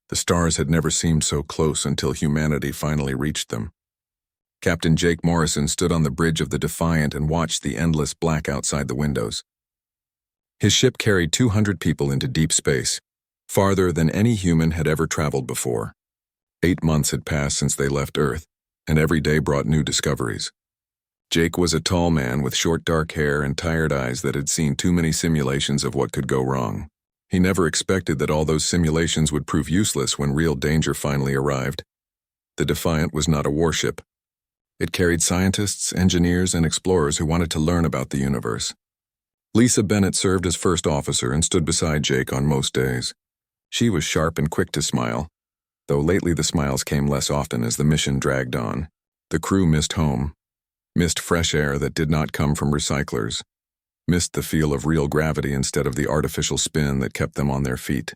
The stars had never seemed so close until humanity finally reached them. Captain Jake Morrison stood on the bridge of the Defiant and watched the endless black outside the windows. His ship carried 200 people into deep space, farther than any human had ever traveled before. 8 months had passed since they left Earth, and every day brought new discoveries. Jake was a tall man with short dark hair and tired eyes that had seen too many simulations of what could go wrong. He never expected that all those simulations would prove useless when real danger finally arrived. The Defiant was not a warship. It carried scientists, engineers, and explorers who wanted to learn about the universe. Lisa Bennett served as first officer and stood beside Jake on most days. She was sharp and quick to smile, though lately the smiles came less often as the mission dragged on. The crew missed home, missed fresh air that did not come from recyclers, missed the feel of real gravity instead of the artificial spin that kept them on their feet.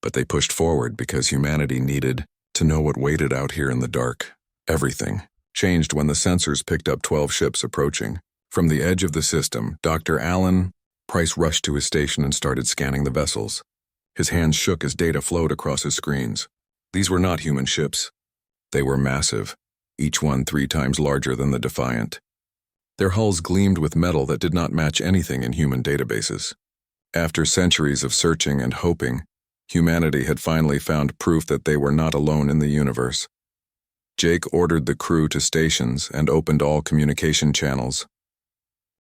But they pushed forward because humanity needed to know what waited out here in the dark. Everything changed when the sensors picked up 12 ships approaching. From the edge of the system, Dr. Alan Price rushed to his station and started scanning the vessels. His hands shook as data flowed across his screens. These were not human ships. They were massive, each one 3 times larger than the Defiant. Their hulls gleamed with metal that did not match anything in human databases. After centuries of searching and hoping, humanity had finally found proof that they were not alone in the universe. Jake ordered the crew to stations and opened all communication channels.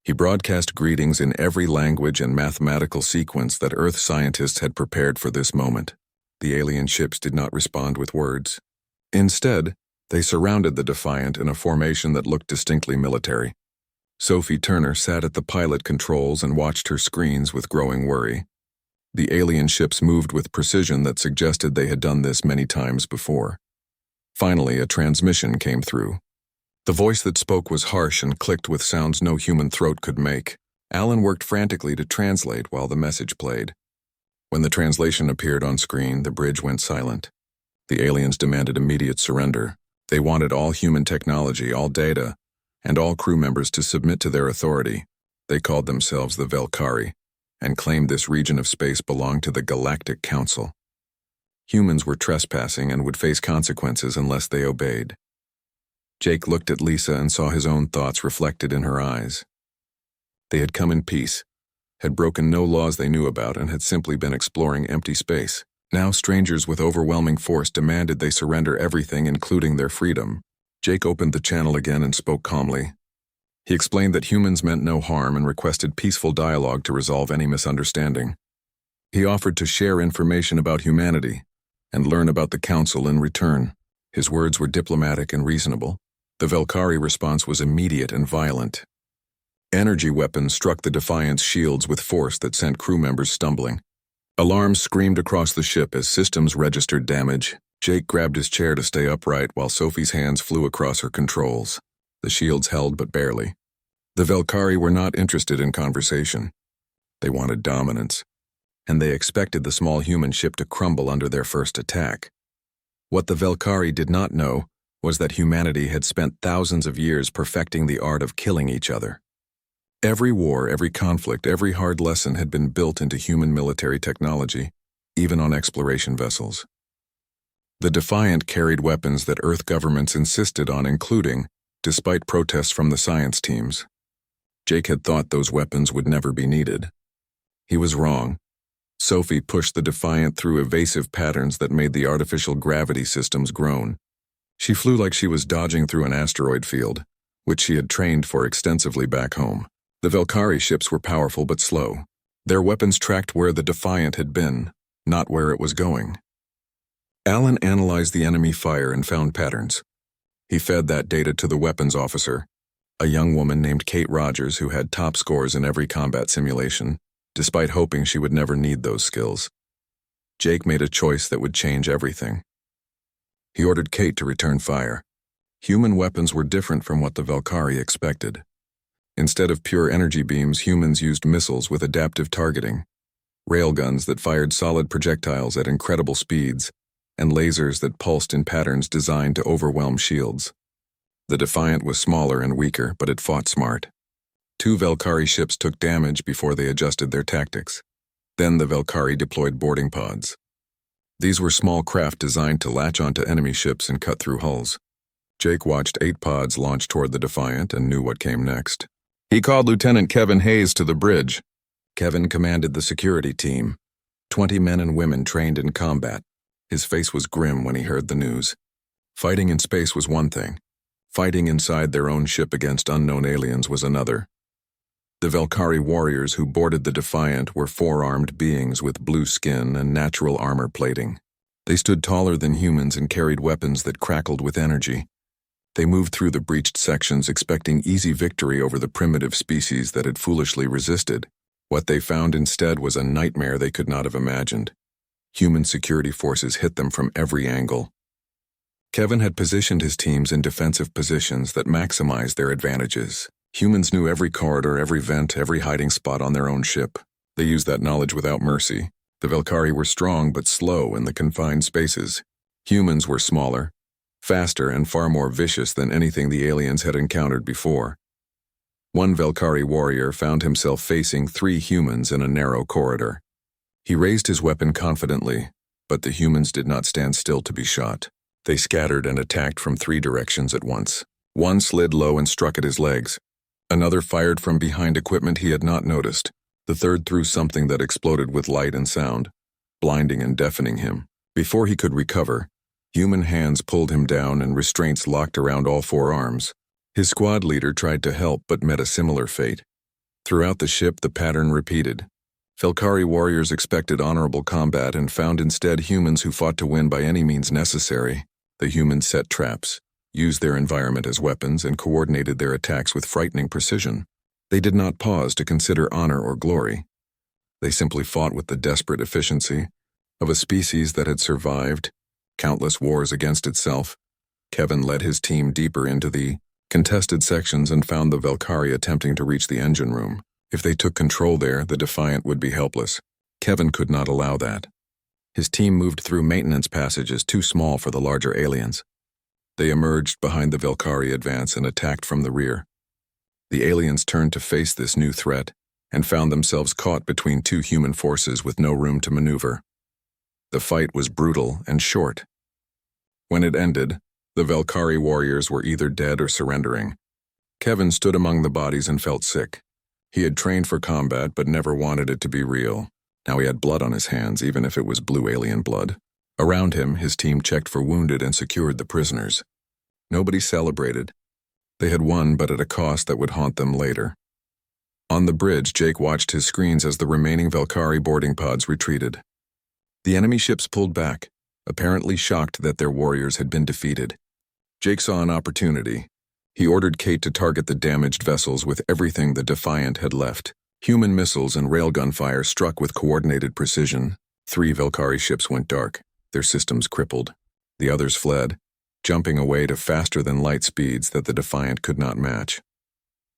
He broadcast greetings in every language and mathematical sequence that Earth scientists had prepared for this moment. The alien ships did not respond with words. Instead, they surrounded the Defiant in a formation that looked distinctly military. Sophie Turner sat at the pilot controls and watched her screens with growing worry. The alien ships moved with precision that suggested they had done this many times before. Finally, a transmission came through. The voice that spoke was harsh and clicked with sounds no human throat could make. Alan worked frantically to translate while the message played. When the translation appeared on screen, the bridge went silent. The aliens demanded immediate surrender. They wanted all human technology, all data, and all crew members to submit to their authority. They called themselves the Velkari, and claimed this region of space belonged to the Galactic Council. Humans were trespassing and would face consequences unless they obeyed. Jake looked at Lisa and saw his own thoughts reflected in her eyes. They had come in peace, had broken no laws they knew about, and had simply been exploring empty space. Now strangers with overwhelming force demanded they surrender everything, including their freedom. Jake opened the channel again and spoke calmly. He explained that humans meant no harm and requested peaceful dialogue to resolve any misunderstanding. He offered to share information about humanity and learn about the Council in return. His words were diplomatic and reasonable. The Velkari response was immediate and violent. Energy weapons struck the Defiant's shields with force that sent crew members stumbling. Alarms screamed across the ship as systems registered damage. Jake grabbed his chair to stay upright while Sophie's hands flew across her controls. The shields held but barely. The Velkari were not interested in conversation. They wanted dominance, and they expected the small human ship to crumble under their first attack. What the Velkari did not know was that humanity had spent thousands of years perfecting the art of killing each other. Every war, every conflict, every hard lesson had been built into human military technology, even on exploration vessels. The Defiant carried weapons that Earth governments insisted on including, despite protests from the science teams. Jake had thought those weapons would never be needed. He was wrong. Sophie pushed the Defiant through evasive patterns that made the artificial gravity systems groan. She flew like she was dodging through an asteroid field, which she had trained for extensively back home. The Velkari ships were powerful but slow. Their weapons tracked where the Defiant had been, not where it was going. Alan analyzed the enemy fire and found patterns. He fed that data to the weapons officer, a young woman named Kate Rogers who had top scores in every combat simulation, despite hoping she would never need those skills. Jake made a choice that would change everything. He ordered Kate to return fire. Human weapons were different from what the Velkari expected. Instead of pure energy beams, humans used missiles with adaptive targeting, railguns that fired solid projectiles at incredible speeds, and lasers that pulsed in patterns designed to overwhelm shields. The Defiant was smaller and weaker, but it fought smart. 2 Velkari ships took damage before they adjusted their tactics. Then the Velkari deployed boarding pods. These were small craft designed to latch onto enemy ships and cut through hulls. Jake watched 8 pods launch toward the Defiant and knew what came next. He called Lieutenant Kevin Hayes to the bridge. Kevin commanded the security team, 20 men and women trained in combat. His face was grim when he heard the news. Fighting in space was one thing. Fighting inside their own ship against unknown aliens was another. The Velkari warriors who boarded the Defiant were 4-armed beings with blue skin and natural armor plating. They stood taller than humans and carried weapons that crackled with energy. They moved through the breached sections expecting easy victory over the primitive species that had foolishly resisted. What they found instead was a nightmare they could not have imagined. Human security forces hit them from every angle. Kevin had positioned his teams in defensive positions that maximized their advantages. Humans knew every corridor, every vent, every hiding spot on their own ship. They used that knowledge without mercy. The Velkari were strong but slow in the confined spaces. Humans were smaller, faster, and far more vicious than anything the aliens had encountered before. One Velkari warrior found himself facing 3 humans in a narrow corridor. He raised his weapon confidently, but the humans did not stand still to be shot. They scattered and attacked from 3 directions at once. One slid low and struck at his legs. Another fired from behind equipment he had not noticed. The third threw something that exploded with light and sound, blinding and deafening him. Before he could recover, human hands pulled him down and restraints locked around all 4 arms. His squad leader tried to help but met a similar fate. Throughout the ship, the pattern repeated. Velkari warriors expected honorable combat and found instead humans who fought to win by any means necessary. The humans set traps, used their environment as weapons, and coordinated their attacks with frightening precision. They did not pause to consider honor or glory. They simply fought with the desperate efficiency of a species that had survived countless wars against itself. Kevin led his team deeper into the contested sections and found the Velkari attempting to reach the engine room. If they took control there, the Defiant would be helpless. Kevin could not allow that. His team moved through maintenance passages too small for the larger aliens. They emerged behind the Velkari advance and attacked from the rear. The aliens turned to face this new threat and found themselves caught between 2 human forces with no room to maneuver. The fight was brutal and short. When it ended, the Velkari warriors were either dead or surrendering. Kevin stood among the bodies and felt sick. He had trained for combat but never wanted it to be real. Now he had blood on his hands, even if it was blue alien blood. Around him, his team checked for wounded and secured the prisoners. Nobody celebrated. They had won, but at a cost that would haunt them later. On the bridge, Jake watched his screens as the remaining Velkari boarding pods retreated. The enemy ships pulled back, apparently shocked that their warriors had been defeated. Jake saw an opportunity. He ordered Kate to target the damaged vessels with everything the Defiant had left. Human missiles and railgun fire struck with coordinated precision. 3 Velkari ships went dark, their systems crippled. The others fled, jumping away to faster-than-light speeds that the Defiant could not match.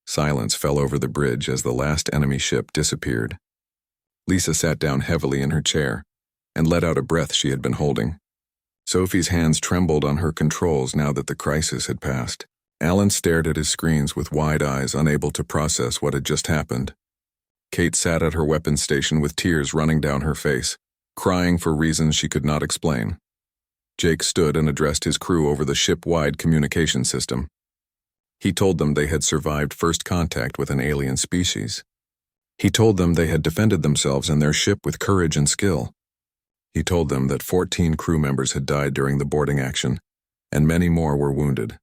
Silence fell over the bridge as the last enemy ship disappeared. Lisa sat down heavily in her chair and let out a breath she had been holding. Sophie's hands trembled on her controls now that the crisis had passed. Alan stared at his screens with wide eyes, unable to process what had just happened. Kate sat at her weapons station with tears running down her face, crying for reasons she could not explain. Jake stood and addressed his crew over the ship-wide communication system. He told them they had survived first contact with an alien species. He told them they had defended themselves and their ship with courage and skill. He told them that 14 crew members had died during the boarding action, and many more were wounded.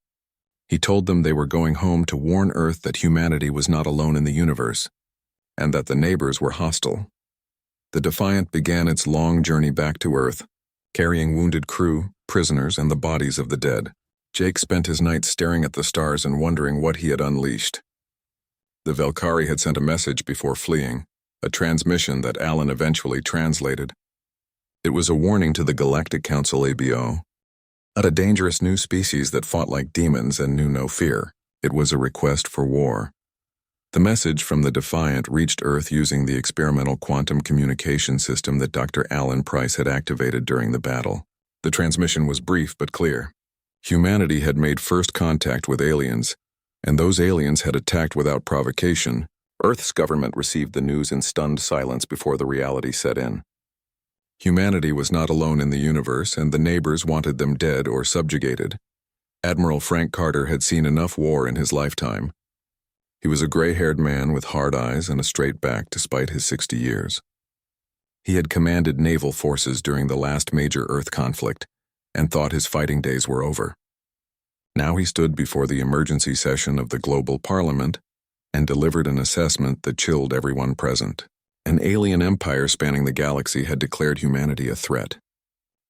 He told them they were going home to warn Earth that humanity was not alone in the universe, and that the neighbors were hostile. The Defiant began its long journey back to Earth, carrying wounded crew, prisoners, and the bodies of the dead. Jake spent his nights staring at the stars and wondering what he had unleashed. The Velkari had sent a message before fleeing, a transmission that Alan eventually translated. It was a warning to the Galactic Council ABO, a dangerous new species that fought like demons and knew no fear. It was a request for war. The message from the Defiant reached Earth using the experimental quantum communication system that Dr. Alan Price had activated during the battle. The transmission was brief but clear. Humanity had made first contact with aliens, and those aliens had attacked without provocation. Earth's government received the news in stunned silence before the reality set in. Humanity was not alone in the universe, and the neighbors wanted them dead or subjugated. Admiral Frank Carter had seen enough war in his lifetime. He was a gray-haired man with hard eyes and a straight back despite his 60 years. He had commanded naval forces during the last major Earth conflict and thought his fighting days were over. Now he stood before the emergency session of the Global Parliament and delivered an assessment that chilled everyone present. An alien empire spanning the galaxy had declared humanity a threat.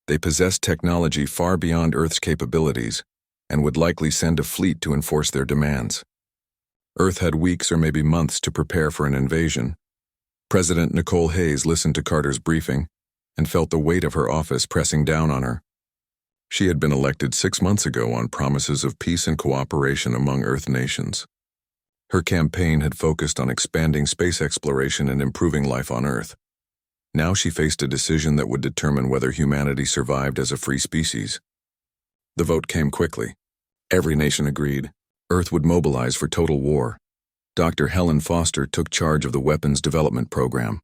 They possessed technology far beyond Earth's capabilities and would likely send a fleet to enforce their demands. Earth had weeks or maybe months to prepare for an invasion. President Nicole Hayes listened to Carter's briefing and felt the weight of her office pressing down on her. She had been elected 6 months ago on promises of peace and cooperation among Earth nations. Her campaign had focused on expanding space exploration and improving life on Earth. Now she faced a decision that would determine whether humanity survived as a free species. The vote came quickly. Every nation agreed. Earth would mobilize for total war. Dr. Helen Foster took charge of the weapons development program.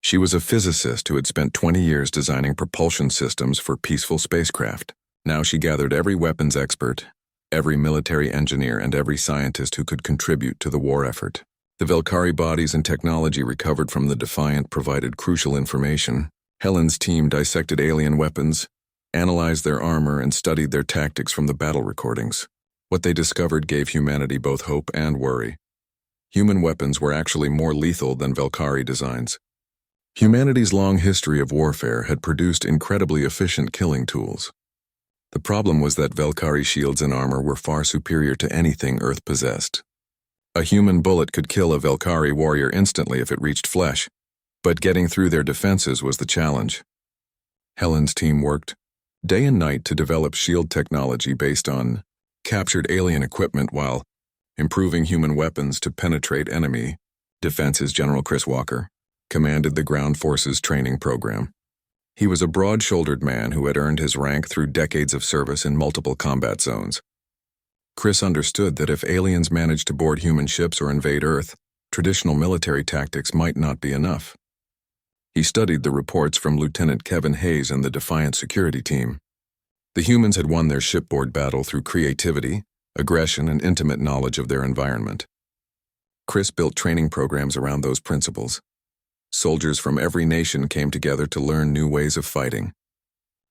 She was a physicist who had spent 20 years designing propulsion systems for peaceful spacecraft. Now she gathered every weapons expert, every military engineer, and every scientist who could contribute to the war effort. The Velkari bodies and technology recovered from the Defiant provided crucial information. Helen's team dissected alien weapons, analyzed their armor, and studied their tactics from the battle recordings. What they discovered gave humanity both hope and worry. Human weapons were actually more lethal than Velkari designs. Humanity's long history of warfare had produced incredibly efficient killing tools. The problem was that Velkari shields and armor were far superior to anything Earth possessed. A human bullet could kill a Velkari warrior instantly if it reached flesh, but getting through their defenses was the challenge. Helen's team worked day and night to develop shield technology based on captured alien equipment while improving human weapons to penetrate enemy defenses. General Chris Walker commanded the ground forces training program. He was a broad-shouldered man who had earned his rank through decades of service in multiple combat zones. Chris understood that if aliens managed to board human ships or invade Earth, traditional military tactics might not be enough. He studied the reports from Lieutenant Kevin Hayes and the Defiant security team. The humans had won their shipboard battle through creativity, aggression, and intimate knowledge of their environment. Chris built training programs around those principles. Soldiers from every nation came together to learn new ways of fighting.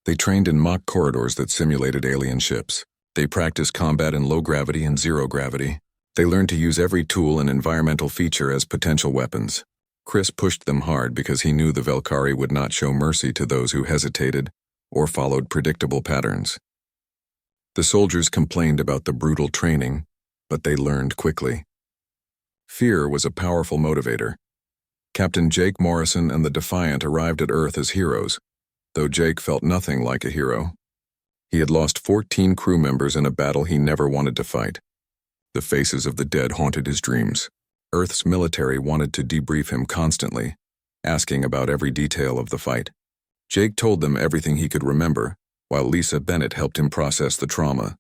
They trained in mock corridors that simulated alien ships. They practiced combat in low gravity and zero gravity. They learned to use every tool and environmental feature as potential weapons. Chris pushed them hard because he knew the Velkari would not show mercy to those who hesitated or followed predictable patterns. The soldiers complained about the brutal training, but they learned quickly. Fear was a powerful motivator. Captain Jake Morrison and the Defiant arrived at Earth as heroes, though Jake felt nothing like a hero. He had lost 14 crew members in a battle he never wanted to fight. The faces of the dead haunted his dreams. Earth's military wanted to debrief him constantly, asking about every detail of the fight. Jake told them everything he could remember, while Lisa Bennett helped him process the trauma.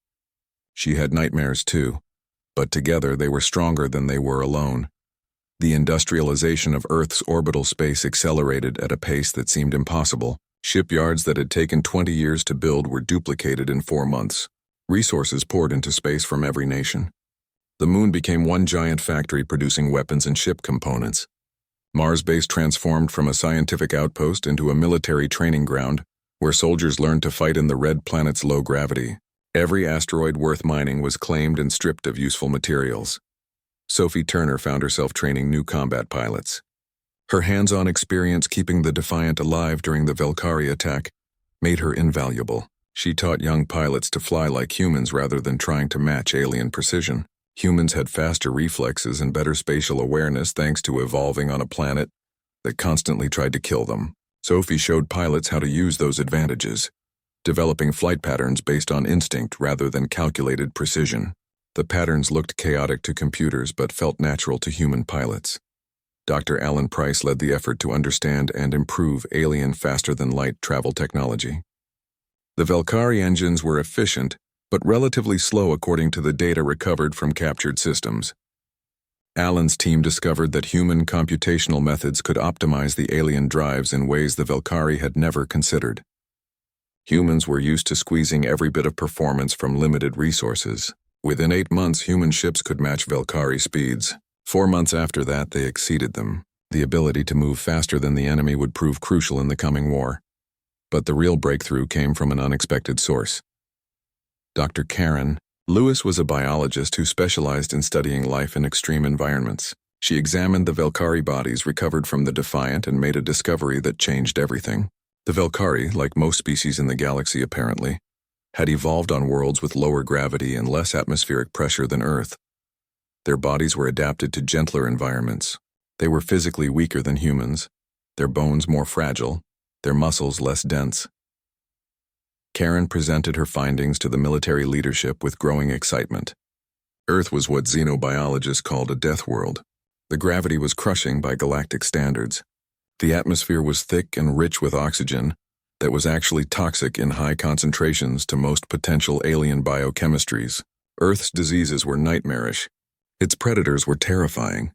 She had nightmares too, but together they were stronger than they were alone. The industrialization of Earth's orbital space accelerated at a pace that seemed impossible. Shipyards that had taken 20 years to build were duplicated in 4 months. Resources poured into space from every nation. The moon became one giant factory producing weapons and ship components. Mars base transformed from a scientific outpost into a military training ground where soldiers learned to fight in the red planet's low gravity. Every asteroid worth mining was claimed and stripped of useful materials. Sophie Turner found herself training new combat pilots. Her hands-on experience keeping the Defiant alive during the Velkari attack made her invaluable. She taught young pilots to fly like humans rather than trying to match alien precision. Humans had faster reflexes and better spatial awareness thanks to evolving on a planet that constantly tried to kill them. Sophie showed pilots how to use those advantages, developing flight patterns based on instinct rather than calculated precision. The patterns looked chaotic to computers but felt natural to human pilots. Dr. Alan Price led the effort to understand and improve alien faster-than-light travel technology. The Velkari engines were efficient, but relatively slow according to the data recovered from captured systems. Alan's team discovered that human computational methods could optimize the alien drives in ways the Velkari had never considered. Humans were used to squeezing every bit of performance from limited resources. Within 8 months, human ships could match Velkari speeds. 4 months after that, they exceeded them. The ability to move faster than the enemy would prove crucial in the coming war. But the real breakthrough came from an unexpected source. Dr. Karen Lewis was a biologist who specialized in studying life in extreme environments. She examined the Velkari bodies recovered from the Defiant and made a discovery that changed everything. The Velkari, like most species in the galaxy apparently, had evolved on worlds with lower gravity and less atmospheric pressure than Earth. Their bodies were adapted to gentler environments. They were physically weaker than humans, their bones more fragile, their muscles less dense. Karen presented her findings to the military leadership with growing excitement. Earth was what xenobiologists called a death world. The gravity was crushing by galactic standards. The atmosphere was thick and rich with oxygen that was actually toxic in high concentrations to most potential alien biochemistries. Earth's diseases were nightmarish. Its predators were terrifying.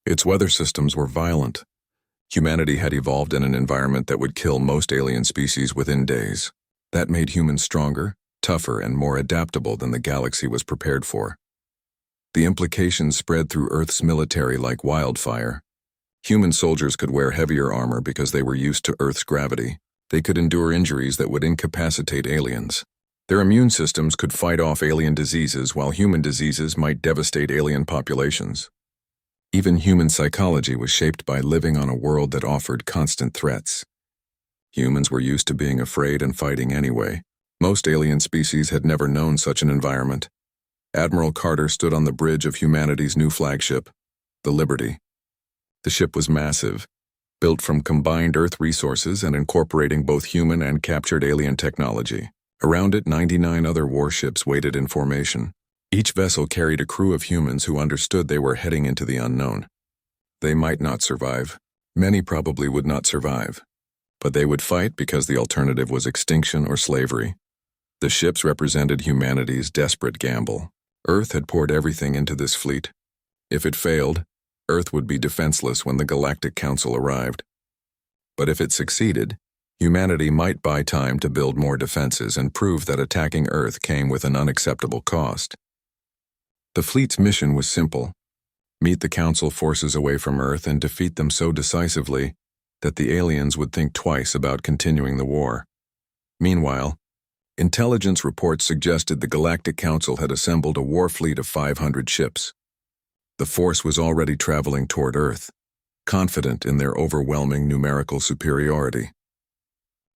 Its weather systems were violent. Humanity had evolved in an environment that would kill most alien species within days. That made humans stronger, tougher, and more adaptable than the galaxy was prepared for. The implications spread through Earth's military like wildfire. Human soldiers could wear heavier armor because they were used to Earth's gravity. They could endure injuries that would incapacitate aliens. Their immune systems could fight off alien diseases while human diseases might devastate alien populations. Even human psychology was shaped by living on a world that offered constant threats. Humans were used to being afraid and fighting anyway. Most alien species had never known such an environment. Admiral Carter stood on the bridge of humanity's new flagship, the Liberty. The ship was massive, built from combined Earth resources and incorporating both human and captured alien technology. Around it, 99 other warships waited in formation. Each vessel carried a crew of humans who understood they were heading into the unknown. They might not survive. Many probably would not survive. But they would fight because the alternative was extinction or slavery. The ships represented humanity's desperate gamble. Earth had poured everything into this fleet. If it failed, Earth would be defenseless when the Galactic Council arrived. But if it succeeded, humanity might buy time to build more defenses and prove that attacking Earth came with an unacceptable cost. The fleet's mission was simple: meet the Council forces away from Earth and defeat them so decisively that the aliens would think twice about continuing the war. Meanwhile, intelligence reports suggested the Galactic Council had assembled a war fleet of 500 ships. The force was already traveling toward Earth, confident in their overwhelming numerical superiority.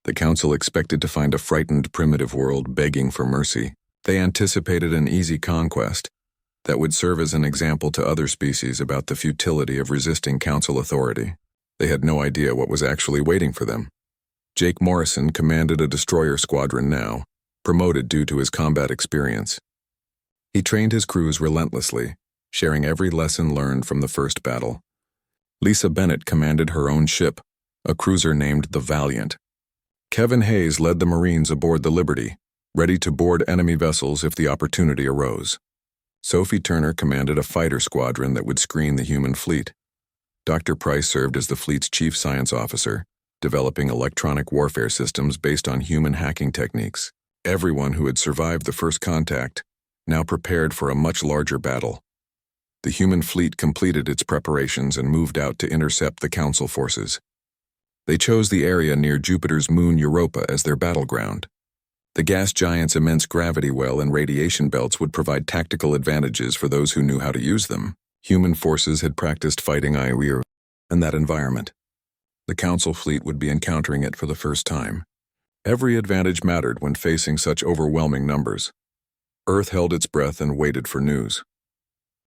The Council expected to find a frightened primitive world begging for mercy. They anticipated an easy conquest that would serve as an example to other species about the futility of resisting Council authority. They had no idea what was actually waiting for them. Jake Morrison commanded a destroyer squadron now, promoted due to his combat experience. He trained his crews relentlessly, sharing every lesson learned from the first battle. Lisa Bennett commanded her own ship, a cruiser named the Valiant. Kevin Hayes led the Marines aboard the Liberty, ready to board enemy vessels if the opportunity arose. Sophie Turner commanded a fighter squadron that would screen the human fleet. Dr. Price served as the fleet's chief science officer, developing electronic warfare systems based on human hacking techniques. Everyone who had survived the first contact now prepared for a much larger battle. The human fleet completed its preparations and moved out to intercept the Council forces. They chose the area near Jupiter's moon Europa as their battleground. The gas giant's immense gravity well and radiation belts would provide tactical advantages for those who knew how to use them. Human forces had practiced fighting Iweir in that environment. The Council fleet would be encountering it for the first time. Every advantage mattered when facing such overwhelming numbers. Earth held its breath and waited for news.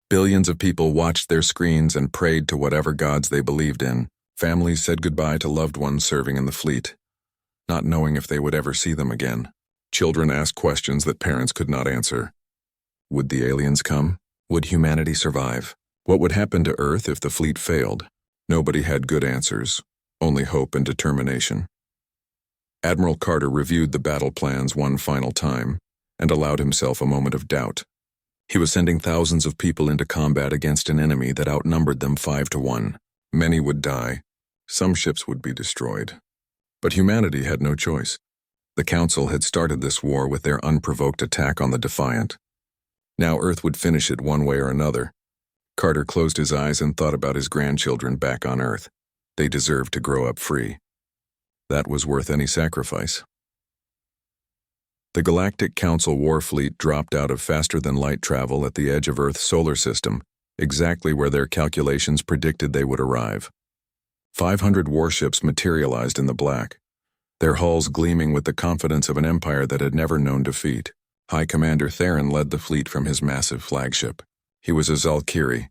Billions of people watched their screens and prayed to whatever gods they believed in. Families said goodbye to loved ones serving in the fleet, not knowing if they would ever see them again. Children asked questions that parents could not answer. Would the aliens come? Would humanity survive? What would happen to Earth if the fleet failed? Nobody had good answers, only hope and determination. Admiral Carter reviewed the battle plans one final time and allowed himself a moment of doubt. He was sending thousands of people into combat against an enemy that outnumbered them 5-1. Many would die. Some ships would be destroyed. But humanity had no choice. The Council had started this war with their unprovoked attack on the Defiant. Now Earth would finish it one way or another. Carter closed his eyes and thought about his grandchildren back on Earth. They deserved to grow up free. That was worth any sacrifice. The Galactic Council war fleet dropped out of faster-than-light travel at the edge of Earth's solar system, exactly where their calculations predicted they would arrive. 500 warships materialized in the black, their hulls gleaming with the confidence of an empire that had never known defeat. High Commander Theron led the fleet from his massive flagship. He was a Zalkiri,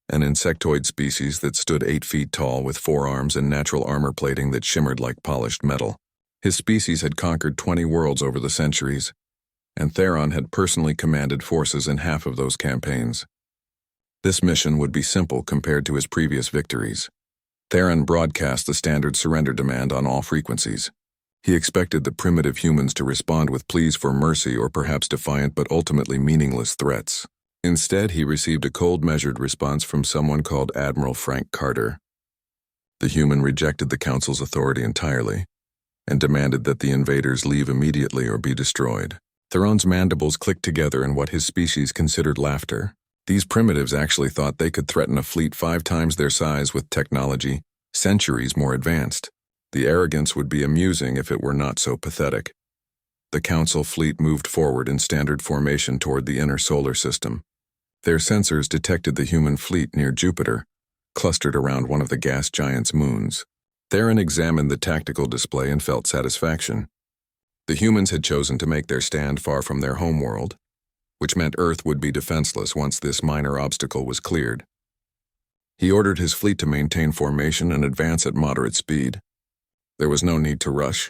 an insectoid species that stood 8 feet tall with 4 arms and natural armor plating that shimmered like polished metal. His species had conquered 20 worlds over the centuries, and Theron had personally commanded forces in half of those campaigns. This mission would be simple compared to his previous victories. Theron broadcast the standard surrender demand on all frequencies. He expected the primitive humans to respond with pleas for mercy or perhaps defiant but ultimately meaningless threats. Instead, he received a cold, measured response from someone called Admiral Frank Carter. The human rejected the Council's authority entirely and demanded that the invaders leave immediately or be destroyed. Theron's mandibles clicked together in what his species considered laughter. These primitives actually thought they could threaten a fleet 5 times their size with technology centuries more advanced. The arrogance would be amusing if it were not so pathetic. The Council fleet moved forward in standard formation toward the inner solar system. Their sensors detected the human fleet near Jupiter, clustered around one of the gas giant's moons. Theron examined the tactical display and felt satisfaction. The humans had chosen to make their stand far from their homeworld, which meant Earth would be defenseless once this minor obstacle was cleared. He ordered his fleet to maintain formation and advance at moderate speed. There was no need to rush.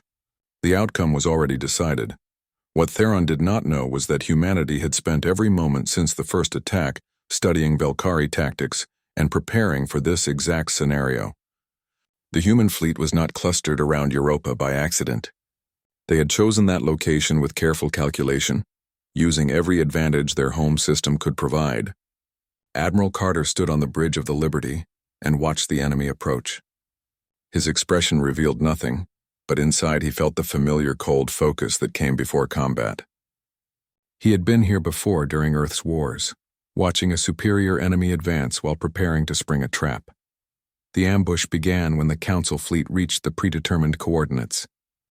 The outcome was already decided. What Theron did not know was that humanity had spent every moment since the first attack studying Velkari tactics and preparing for this exact scenario. The human fleet was not clustered around Europa by accident. They had chosen that location with careful calculation, using every advantage their home system could provide. Admiral Carter stood on the bridge of the Liberty and watched the enemy approach. His expression revealed nothing, but inside he felt the familiar cold focus that came before combat. He had been here before during Earth's wars, watching a superior enemy advance while preparing to spring a trap. The ambush began when the Council fleet reached the predetermined coordinates.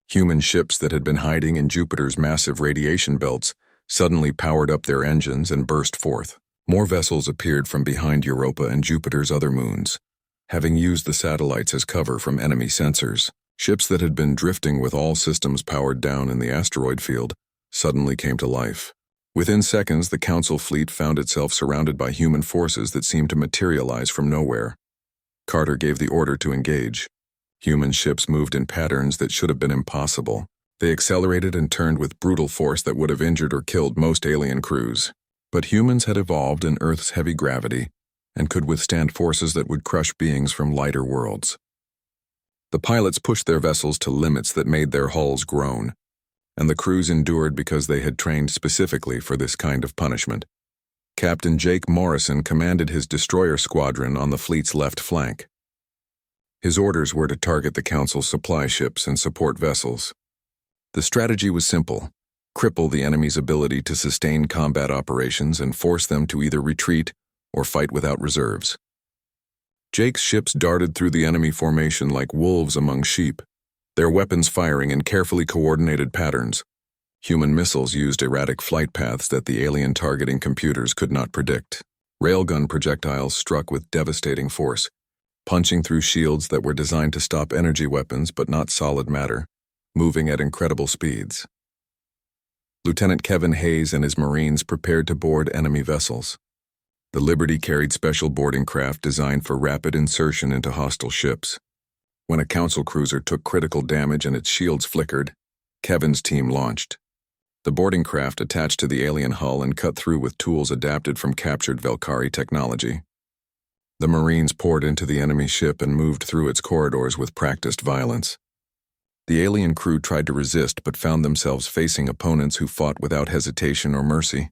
Human ships that had been hiding in Jupiter's massive radiation belts suddenly powered up their engines and burst forth. More vessels appeared from behind Europa and Jupiter's other moons, having used the satellites as cover from enemy sensors. Ships that had been drifting with all systems powered down in the asteroid field suddenly came to life. Within seconds, the Council fleet found itself surrounded by human forces that seemed to materialize from nowhere. Carter gave the order to engage. Human ships moved in patterns that should have been impossible. They accelerated and turned with brutal force that would have injured or killed most alien crews. But humans had evolved in Earth's heavy gravity and could withstand forces that would crush beings from lighter worlds. The pilots pushed their vessels to limits that made their hulls groan, and the crews endured because they had trained specifically for this kind of punishment. Captain Jake Morrison commanded his destroyer squadron on the fleet's left flank. His orders were to target the Council's supply ships and support vessels. The strategy was simple: cripple the enemy's ability to sustain combat operations and force them to either retreat or fight without reserves. Jake's ships darted through the enemy formation like wolves among sheep, their weapons firing in carefully coordinated patterns. Human missiles used erratic flight paths that the alien targeting computers could not predict. Railgun projectiles struck with devastating force, punching through shields that were designed to stop energy weapons but not solid matter, moving at incredible speeds. Lieutenant Kevin Hayes and his Marines prepared to board enemy vessels. The Liberty carried special boarding craft designed for rapid insertion into hostile ships. When a Council cruiser took critical damage and its shields flickered, Kevin's team launched. The boarding craft attached to the alien hull and cut through with tools adapted from captured Velkari technology. The Marines poured into the enemy ship and moved through its corridors with practiced violence. The alien crew tried to resist but found themselves facing opponents who fought without hesitation or mercy.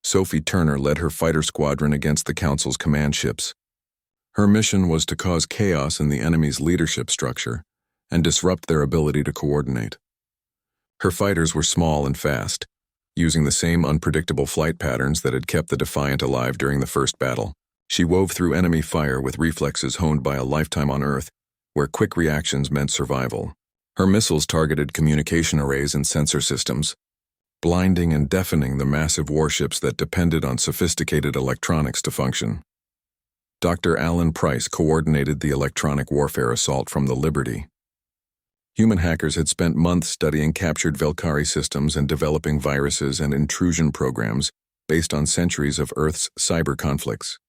Sophie Turner led her fighter squadron against the Council's command ships. Her mission was to cause chaos in the enemy's leadership structure and disrupt their ability to coordinate. Her fighters were small and fast, using the same unpredictable flight patterns that had kept the Defiant alive during the first battle. She wove through enemy fire with reflexes honed by a lifetime on Earth, where quick reactions meant survival. Her missiles targeted communication arrays and sensor systems, blinding and deafening the massive warships that depended on sophisticated electronics to function. Dr. Alan Price coordinated the electronic warfare assault from the Liberty. Human hackers had spent months studying captured Velkari systems and developing viruses and intrusion programs based on centuries of Earth's cyber conflicts.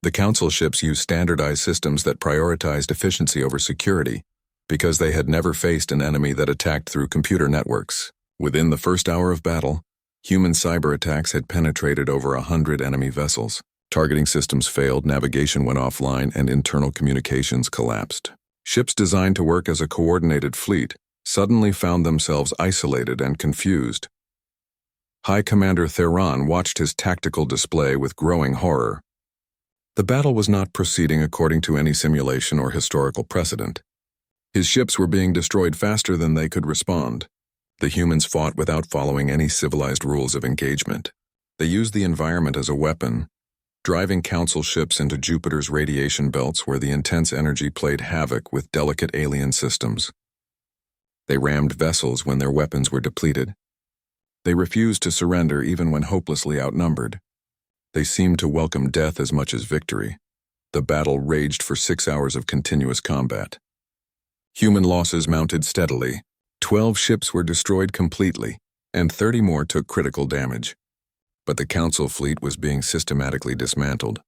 The Council ships used standardized systems that prioritized efficiency over security because they had never faced an enemy that attacked through computer networks. Within the first hour of battle, human cyber attacks had penetrated over 100 enemy vessels. Targeting systems failed, navigation went offline, and internal communications collapsed. Ships designed to work as a coordinated fleet suddenly found themselves isolated and confused. High Commander Theron watched his tactical display with growing horror. The battle was not proceeding according to any simulation or historical precedent. His ships were being destroyed faster than they could respond. The humans fought without following any civilized rules of engagement. They used the environment as a weapon, driving Council ships into Jupiter's radiation belts where the intense energy played havoc with delicate alien systems. They rammed vessels when their weapons were depleted. They refused to surrender even when hopelessly outnumbered. They seemed to welcome death as much as victory. The battle raged for 6 hours of continuous combat. Human losses mounted steadily. 12 ships were destroyed completely, and 30 more took critical damage. But the Council fleet was being systematically dismantled.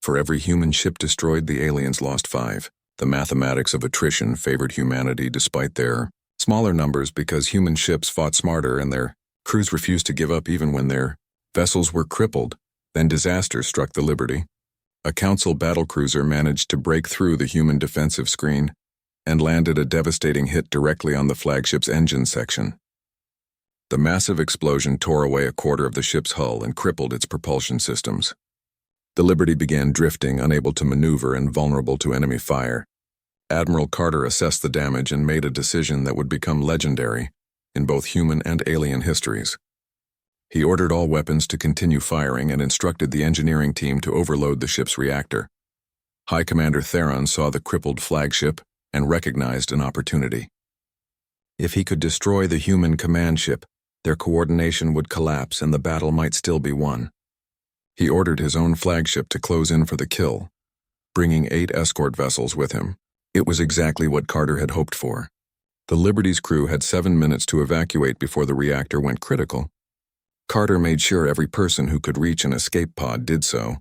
For every human ship destroyed, the aliens lost 5. The mathematics of attrition favored humanity despite their smaller numbers because human ships fought smarter and their crews refused to give up even when their vessels were crippled. Then disaster struck the Liberty. A Council battlecruiser managed to break through the human defensive screen and landed a devastating hit directly on the flagship's engine section. The massive explosion tore away a quarter of the ship's hull and crippled its propulsion systems. The Liberty began drifting, unable to maneuver and vulnerable to enemy fire. Admiral Carter assessed the damage and made a decision that would become legendary in both human and alien histories. He ordered all weapons to continue firing and instructed the engineering team to overload the ship's reactor. High Commander Theron saw the crippled flagship and recognized an opportunity. If he could destroy the human command ship, their coordination would collapse and the battle might still be won. He ordered his own flagship to close in for the kill, bringing 8 escort vessels with him. It was exactly what Carter had hoped for. The Liberty's crew had 7 minutes to evacuate before the reactor went critical. Carter made sure every person who could reach an escape pod did so,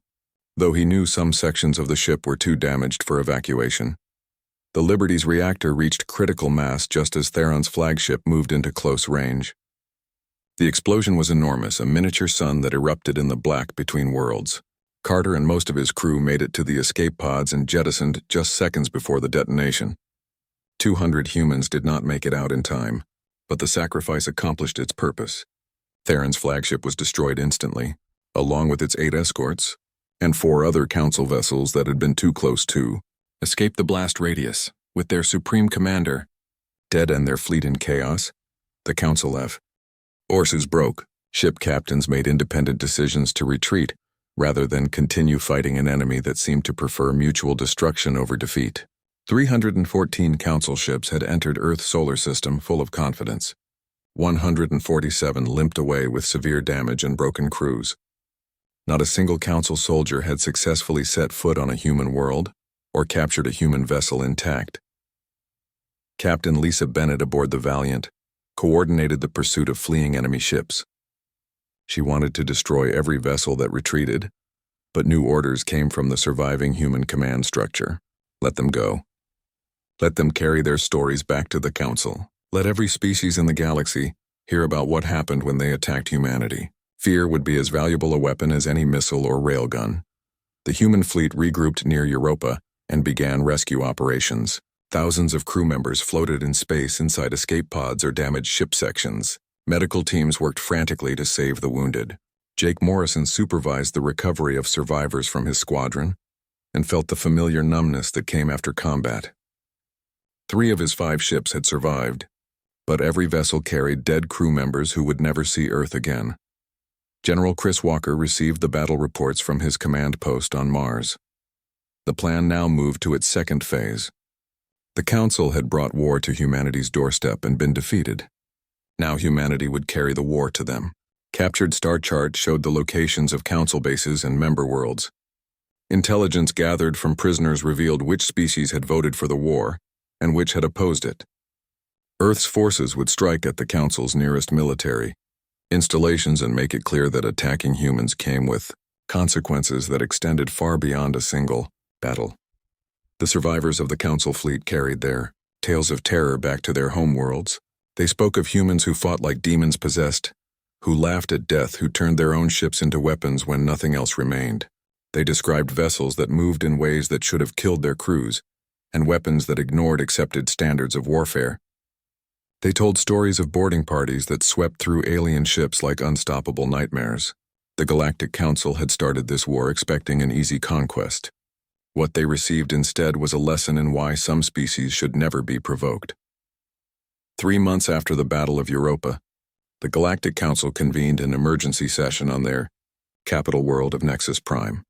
though he knew some sections of the ship were too damaged for evacuation. The Liberty's reactor reached critical mass just as Theron's flagship moved into close range. The explosion was enormous, a miniature sun that erupted in the black between worlds. Carter and most of his crew made it to the escape pods and jettisoned just seconds before the detonation. 200 humans did not make it out in time, but the sacrifice accomplished its purpose. Theron's flagship was destroyed instantly, along with its 8 escorts, and 4 other Council vessels that had been too close to escaped the blast radius, with their supreme commander dead and their fleet in chaos. The Council left. Forces broke. Ship captains made independent decisions to retreat, rather than continue fighting an enemy that seemed to prefer mutual destruction over defeat. 314 Council ships had entered Earth's solar system full of confidence. 147 limped away with severe damage and broken crews. Not a single Council soldier had successfully set foot on a human world or captured a human vessel intact. Captain Lisa Bennett aboard the Valiant coordinated the pursuit of fleeing enemy ships. She wanted to destroy every vessel that retreated, but new orders came from the surviving human command structure. Let them go. Let them carry their stories back to the Council. Let every species in the galaxy hear about what happened when they attacked humanity. Fear would be as valuable a weapon as any missile or railgun. The human fleet regrouped near Europa and began rescue operations. Thousands of crew members floated in space inside escape pods or damaged ship sections. Medical teams worked frantically to save the wounded. Jake Morrison supervised the recovery of survivors from his squadron and felt the familiar numbness that came after combat. 3 of his 5 ships had survived, but every vessel carried dead crew members who would never see Earth again. General Chris Walker received the battle reports from his command post on Mars. The plan now moved to its second phase. The Council had brought war to humanity's doorstep and been defeated. Now humanity would carry the war to them. Captured star charts showed the locations of Council bases and member worlds. Intelligence gathered from prisoners revealed which species had voted for the war and which had opposed it. Earth's forces would strike at the Council's nearest military installations and make it clear that attacking humans came with consequences that extended far beyond a single battle. The survivors of the Council fleet carried their tales of terror back to their homeworlds. They spoke of humans who fought like demons possessed, who laughed at death, who turned their own ships into weapons when nothing else remained. They described vessels that moved in ways that should have killed their crews, and weapons that ignored accepted standards of warfare. They told stories of boarding parties that swept through alien ships like unstoppable nightmares. The Galactic Council had started this war expecting an easy conquest. What they received instead was a lesson in why some species should never be provoked. 3 months after the Battle of Europa, the Galactic Council convened an emergency session on their capital world of Nexus Prime.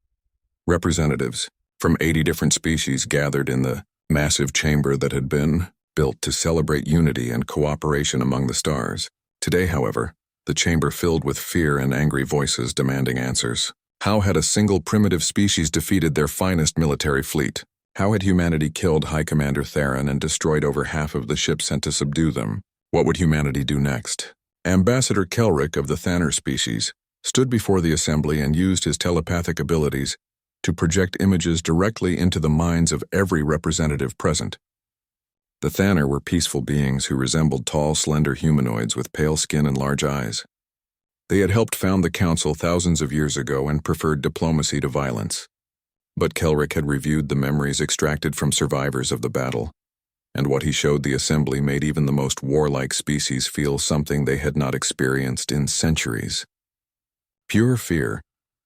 Representatives from 80 different species gathered in the massive chamber that had been built to celebrate unity and cooperation among the stars. Today, however, the chamber filled with fear and angry voices demanding answers. How had a single primitive species defeated their finest military fleet? How had humanity killed High Commander Theron and destroyed over half of the ships sent to subdue them? What would humanity do next? Ambassador Kelrick of the Thanner species stood before the assembly and used his telepathic abilities to project images directly into the minds of every representative present. The Thanner were peaceful beings who resembled tall, slender humanoids with pale skin and large eyes. They had helped found the Council thousands of years ago and preferred diplomacy to violence. But Kelrick had reviewed the memories extracted from survivors of the battle, and what he showed the assembly made even the most warlike species feel something they had not experienced in centuries. Pure fear.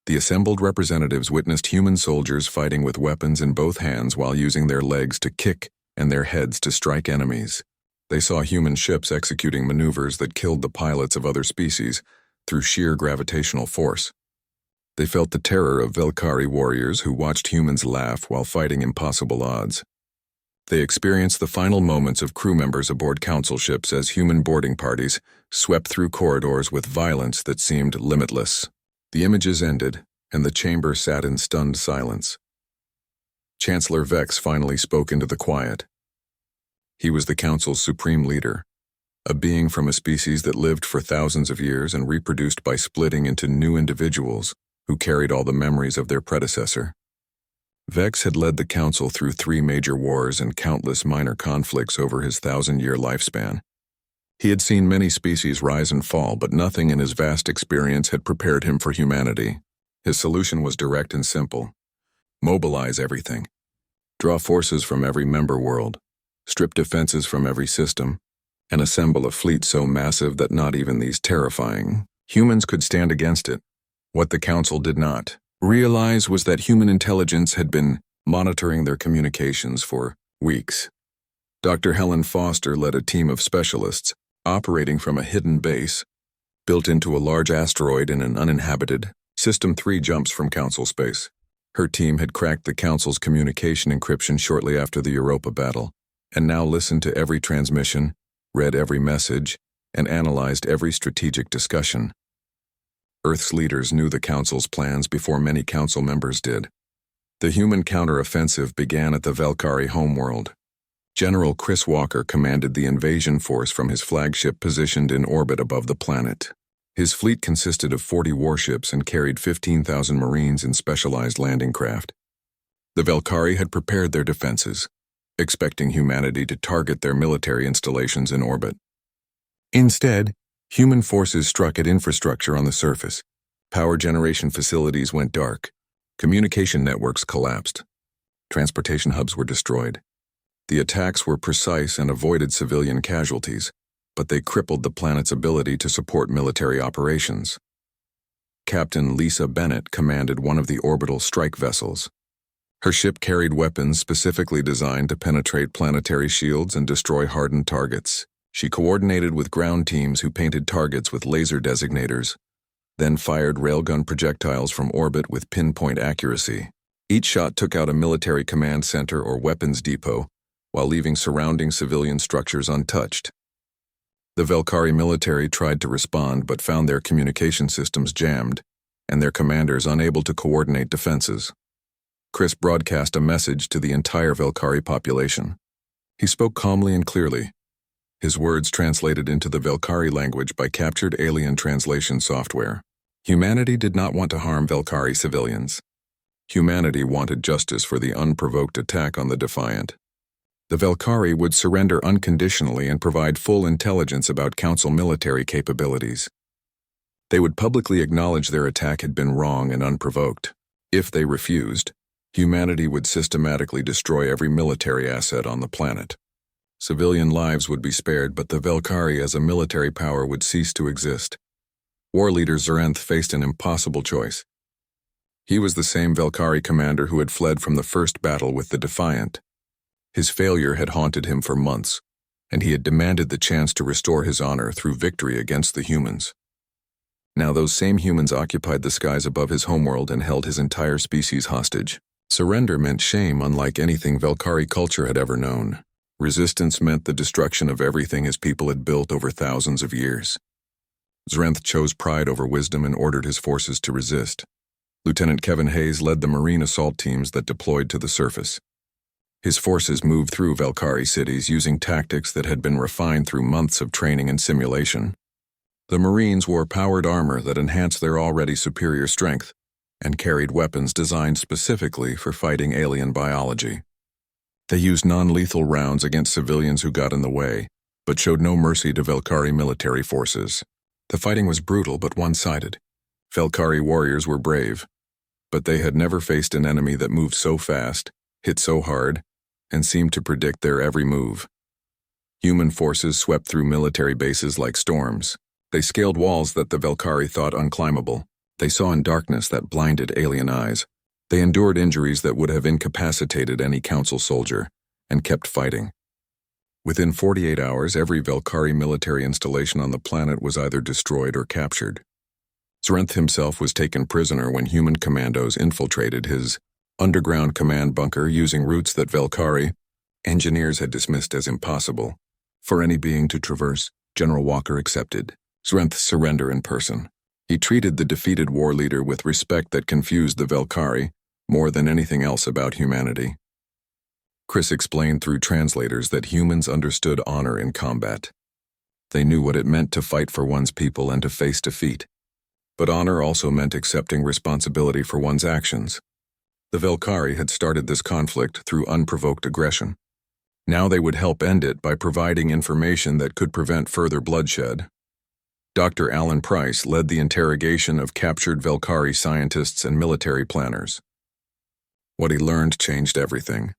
The assembled representatives witnessed human soldiers fighting with weapons in both hands while using their legs to kick and their heads to strike enemies. They saw human ships executing maneuvers that killed the pilots of other species through sheer gravitational force. They felt the terror of Velkari warriors who watched humans laugh while fighting impossible odds. They experienced the final moments of crew members aboard Council ships as human boarding parties swept through corridors with violence that seemed limitless. The images ended, and the chamber sat in stunned silence. Chancellor Vex finally spoke into the quiet. He was the Council's supreme leader, a being from a species that lived for thousands of years and reproduced by splitting into new individuals who carried all the memories of their predecessor. Vex had led the Council through 3 major wars and countless minor conflicts over his 1,000-year lifespan. He had seen many species rise and fall, but nothing in his vast experience had prepared him for humanity. His solution was direct and simple. Mobilize everything. Draw forces from every member world. Strip defenses from every system. And assemble a fleet so massive that not even these terrifying humans could stand against it. What the Council did not realize was that human intelligence had been monitoring their communications for weeks. Dr. Helen Foster led a team of specialists operating from a hidden base built into a large asteroid in an uninhabited System 3 jumps from Council space. Her team had cracked the Council's communication encryption shortly after the Europa battle, and now listened to every transmission, read every message, and analyzed every strategic discussion. Earth's leaders knew the Council's plans before many Council members did. The human counteroffensive began at the Velkari homeworld. General Chris Walker commanded the invasion force from his flagship positioned in orbit above the planet. His fleet consisted of 40 warships and carried 15,000 Marines in specialized landing craft. The Velkari had prepared their defenses, expecting humanity to target their military installations in orbit. Instead, human forces struck at infrastructure on the surface. Power generation facilities went dark. Communication networks collapsed. Transportation hubs were destroyed. The attacks were precise and avoided civilian casualties, but they crippled the planet's ability to support military operations. Captain Lisa Bennett commanded one of the orbital strike vessels. Her ship carried weapons specifically designed to penetrate planetary shields and destroy hardened targets. She coordinated with ground teams who painted targets with laser designators, then fired railgun projectiles from orbit with pinpoint accuracy. Each shot took out a military command center or weapons depot, while leaving surrounding civilian structures untouched. The Velkari military tried to respond but found their communication systems jammed, and their commanders unable to coordinate defenses. Chris broadcast a message to the entire Velkari population. He spoke calmly and clearly. His words translated into the Velkari language by captured alien translation software. Humanity did not want to harm Velkari civilians. Humanity wanted justice for the unprovoked attack on the Defiant. The Velkari would surrender unconditionally and provide full intelligence about Council military capabilities. They would publicly acknowledge their attack had been wrong and unprovoked. If they refused, humanity would systematically destroy every military asset on the planet. Civilian lives would be spared, but the Velkari as a military power would cease to exist. War leader Zorenth faced an impossible choice. He was the same Velkari commander who had fled from the first battle with the Defiant. His failure had haunted him for months, and he had demanded the chance to restore his honor through victory against the humans. Now those same humans occupied the skies above his homeworld and held his entire species hostage. Surrender meant shame unlike anything Velkari culture had ever known. Resistance meant the destruction of everything his people had built over thousands of years. Zorenth chose pride over wisdom and ordered his forces to resist. Lieutenant Kevin Hayes led the Marine assault teams that deployed to the surface. His forces moved through Velkari cities using tactics that had been refined through months of training and simulation. The Marines wore powered armor that enhanced their already superior strength, and carried weapons designed specifically for fighting alien biology. They used non-lethal rounds against civilians who got in the way, but showed no mercy to Velkari military forces. The fighting was brutal but one-sided. Velkari warriors were brave, but they had never faced an enemy that moved so fast, hit so hard, and seemed to predict their every move. Human forces swept through military bases like storms. They scaled walls that the Velkari thought unclimbable. They saw in darkness that blinded alien eyes. They endured injuries that would have incapacitated any Council soldier, and kept fighting. Within 48 hours, every Velkari military installation on the planet was either destroyed or captured. Zorenth himself was taken prisoner when human commandos infiltrated his underground command bunker using routes that Velkari engineers had dismissed as impossible for any being to traverse. General Walker accepted Zorenth's surrender in person. He treated the defeated war leader with respect that confused the Velkari more than anything else about humanity. Chris explained through translators that humans understood honor in combat. They knew what it meant to fight for one's people and to face defeat. But honor also meant accepting responsibility for one's actions. The Velkari had started this conflict through unprovoked aggression. Now they would help end it by providing information that could prevent further bloodshed. Dr. Alan Price led the interrogation of captured Velkari scientists and military planners. What he learned changed everything.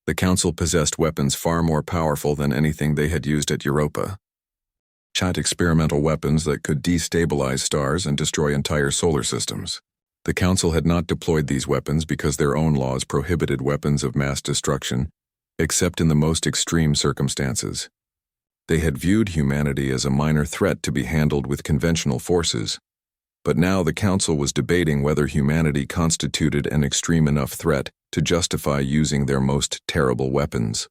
The Council possessed weapons far more powerful than anything they had used at Europa. Chat experimental weapons that could destabilize stars and destroy entire solar systems. The Council had not deployed these weapons because their own laws prohibited weapons of mass destruction, except in the most extreme circumstances. They had viewed humanity as a minor threat to be handled with conventional forces, but now the Council was debating whether humanity constituted an extreme enough threat to justify using their most terrible weapons.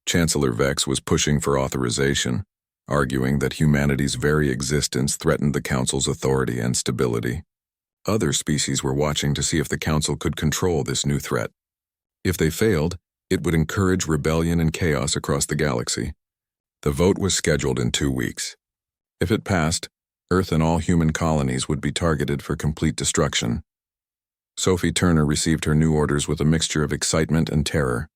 Chancellor Vex was pushing for authorization, arguing that humanity's very existence threatened the Council's authority and stability. Other species were watching to see if the Council could control this new threat. If they failed, it would encourage rebellion and chaos across the galaxy. The vote was scheduled in 2 weeks. If it passed, Earth and all human colonies would be targeted for complete destruction. Sophie Turner received her new orders with a mixture of excitement and terror.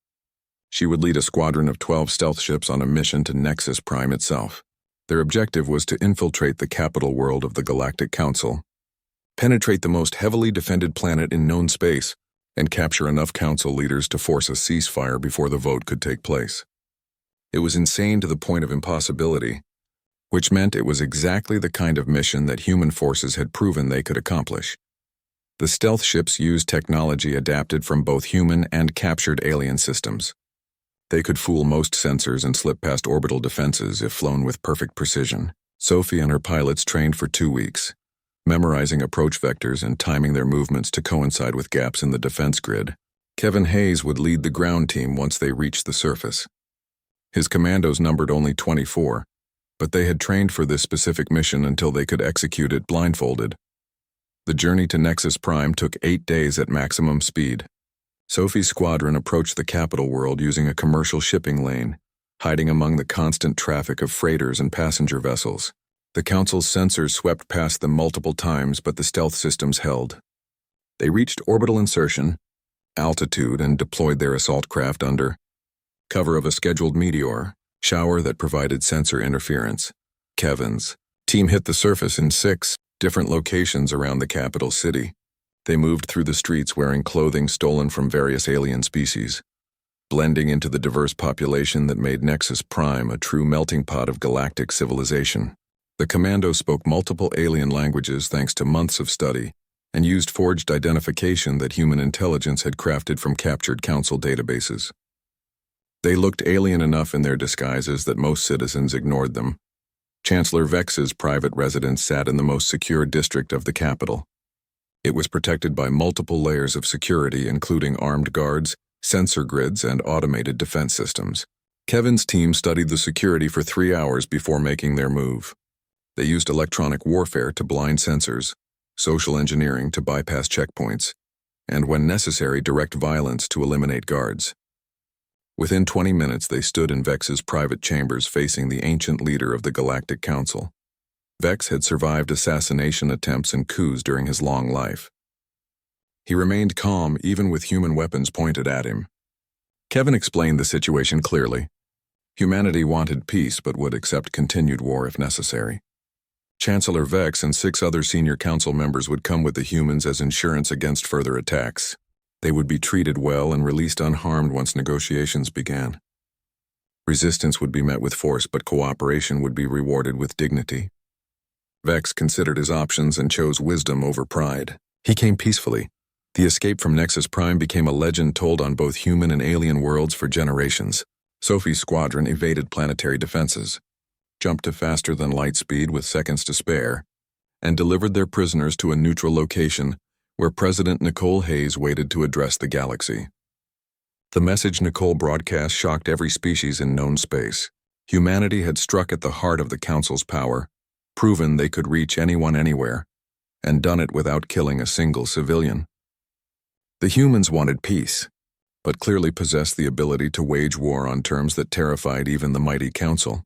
She would lead a squadron of 12 stealth ships on a mission to Nexus Prime itself. Their objective was to infiltrate the capital world of the Galactic Council, penetrate the most heavily defended planet in known space, and capture enough Council leaders to force a ceasefire before the vote could take place. It was insane to the point of impossibility, which meant it was exactly the kind of mission that human forces had proven they could accomplish. The stealth ships used technology adapted from both human and captured alien systems. They could fool most sensors and slip past orbital defenses if flown with perfect precision. Sophie and her pilots trained for 2 weeks, memorizing approach vectors and timing their movements to coincide with gaps in the defense grid. Kevin Hayes would lead the ground team once they reached the surface. His commandos numbered only 24, but they had trained for this specific mission until they could execute it blindfolded. The journey to Nexus Prime took 8 days at maximum speed. Sophie's squadron approached the capital world using a commercial shipping lane, hiding among the constant traffic of freighters and passenger vessels. The Council's sensors swept past them multiple times, but the stealth systems held. They reached orbital insertion, altitude, and deployed their assault craft under cover of a scheduled meteor shower that provided sensor interference. Kevin's team hit the surface in 6 different locations around the capital city. They moved through the streets wearing clothing stolen from various alien species, blending into the diverse population that made Nexus Prime a true melting pot of galactic civilization. The commandos spoke multiple alien languages thanks to months of study, and used forged identification that human intelligence had crafted from captured Council databases. They looked alien enough in their disguises that most citizens ignored them. Chancellor Vex's private residence sat in the most secure district of the capital. It was protected by multiple layers of security, including armed guards, sensor grids, and automated defense systems. Kevin's team studied the security for 3 hours before making their move. They used electronic warfare to blind sensors, social engineering to bypass checkpoints, and when necessary, direct violence to eliminate guards. Within 20 minutes, they stood in Vex's private chambers facing the ancient leader of the Galactic Council. Vex had survived assassination attempts and coups during his long life. He remained calm even with human weapons pointed at him. Kevin explained the situation clearly. Humanity wanted peace but would accept continued war if necessary. Chancellor Vex and 6 other senior council members would come with the humans as insurance against further attacks. They would be treated well and released unharmed once negotiations began. Resistance would be met with force, but cooperation would be rewarded with dignity. Vex considered his options and chose wisdom over pride. He came peacefully. The escape from Nexus Prime became a legend told on both human and alien worlds for generations. Sophie's squadron evaded planetary defenses, jumped to faster than light speed with seconds to spare, and delivered their prisoners to a neutral location where President Nicole Hayes waited to address the galaxy. The message Nicole broadcast shocked every species in known space. Humanity had struck at the heart of the Council's power, proven they could reach anyone anywhere, and done it without killing a single civilian. The humans wanted peace, but clearly possessed the ability to wage war on terms that terrified even the mighty Council.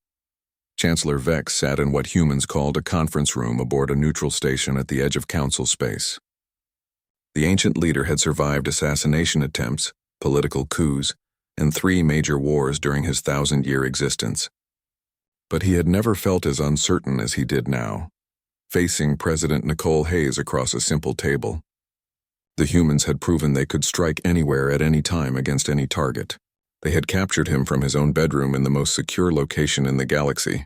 Chancellor Vex sat in what humans called a conference room aboard a neutral station at the edge of Council space. The ancient leader had survived assassination attempts, political coups, and 3 major wars during his 1,000-year existence. But he had never felt as uncertain as he did now, facing President Nicole Hayes across a simple table. The humans had proven they could strike anywhere at any time against any target. They had captured him from his own bedroom in the most secure location in the galaxy.